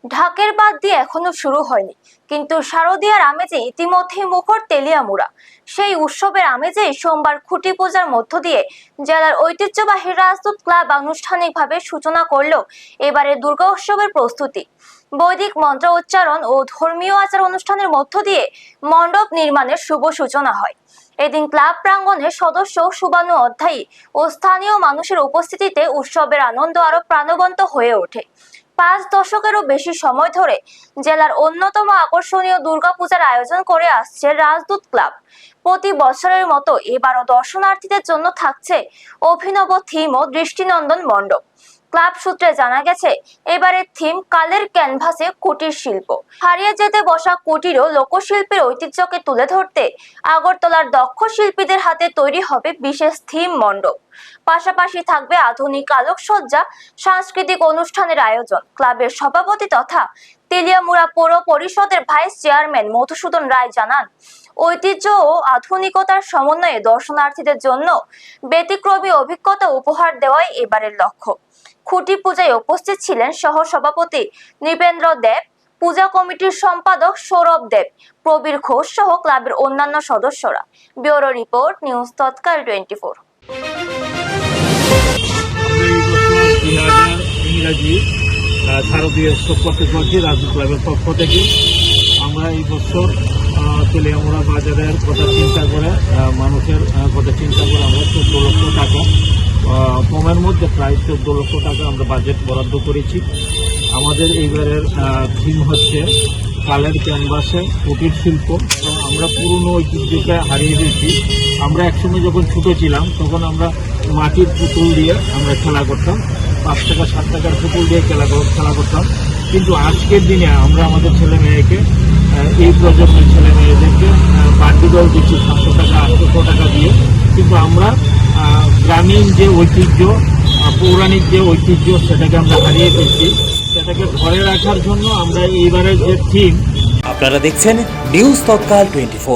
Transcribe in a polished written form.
ঢাকের বাদ দিয়ে এখনো শুরু হয়নি, কিন্তু শারদীয়ার আমেজে ইতিমধ্যেই মুখর তেলিয়ামুড়া। সেই উৎসবের আমেজে সোমবার খুঁটি পূজার মধ্য দিয়ে জেলার ঐতিহ্যবাহী রাজদূত ক্লাব আনুষ্ঠানিকভাবে সূচনা করল এবারে দুর্গা উৎসবের প্রস্তুতি। বৈদিক মন্ত্র উচ্চারণ ও ধর্মীয় আচার অনুষ্ঠানের মধ্য দিয়ে মণ্ডপ নির্মাণের শুভ সূচনা হয়। এদিন ক্লাব প্রাঙ্গণে সদস্য শুভানু অধ্যায়ী ও স্থানীয় মানুষের উপস্থিতিতে উৎসবের আনন্দ আরো প্রাণবন্ত হয়ে ওঠে। 5 দশকেরও বেশি সময় ধরে জেলার অন্যতম আকর্ষণীয় দুর্গাপূজার আয়োজন করে আসছে রাজদূত ক্লাব। প্রতি বছরের মতো এবারও দর্শনার্থীদের জন্য থাকছে অভিনব থিম ও দৃষ্টিনন্দন মণ্ডপ। ক্লাব সূত্রে জানা গেছে, এবারের থিম কালের ক্যানভাসে কুটির শিল্প। হারিয়ে যেতে বসা কুটির ও লোকশিল্পের ঐতিহ্যকে তুলে ধরতে আগরতলার দক্ষ শিল্পীদের হাতে তৈরি হবে বিশেষ থিম মণ্ডপ। পাশাপাশি থাকবে আধুনিক আলোকসজ্জা, সাংস্কৃতিক অনুষ্ঠানের আয়োজন। ক্লাবের সভাপতি তথা তেলিয়ামুড়া পৌর পরিষদের ভাইস চেয়ারম্যান মধুসূদন রায় জানান, ঐতিহ্য ও আধুনিকতার সমন্বয়ে দর্শনার্থীদের জন্য ব্যতিক্রমী অভিজ্ঞতা উপহার দেওয়াই এবারের লক্ষ্য। খুঁটি পূজায় উপস্থিত ছিলেন সহ সভাপতি নৃপেন্দ্র দেব, পূজা কমিটির সম্পাদক সৌরভ দেব, প্রবীর ঘোষ সহ ক্লাবের অন্যান্য সদস্যরা। ব্যুরো রিপোর্ট, নিউজ তৎকাল 24। ইংরাজি শারদীয় উৎসব করতে চলছি রাজদূত ক্লাবের পক্ষ থেকে। আমরা এই বছর তেলিয়ামুড়া বাজারের কথা চিন্তা করে, মানুষের কথা চিন্তা করে আমরা 14 লক্ষ টাকা, কমের মধ্যে প্রায় 14 লক্ষ টাকা আমরা বাজেট বরাদ্দ করেছি। আমাদের এইবারের থিম হচ্ছে কালের ক্যানভাসে কুটির শিল্প। আমরা পুরনো ঐতিহ্যকে হারিয়ে দিয়েছি। আমরা একসময় যখন ছোটো ছিলাম তখন আমরা মাটির পুতুল দিয়ে আমরা খেলা করতাম, 5 টাকা 7 টাকার পুতুল দিয়ে খেলা করতাম। কিন্তু আজকের দিনে আমরা আমাদের ছেলে মেয়েকে, এই প্রজন্মের ছেলে মেয়েদেরকে বাড়তি দল দিচ্ছি 700 টাকা 800 টাকা দিয়ে। কিন্তু আমরা গ্রামীণ যে ঐতিহ্য, পৌরাণিক যে ঐতিহ্য, সেটাকে আমরা হারিয়ে ফেলছি। সেটাকে ধরে রাখার জন্য আমরা এইবারের যে থিম। আপনারা দেখছেন নিউজ তৎকাল 24।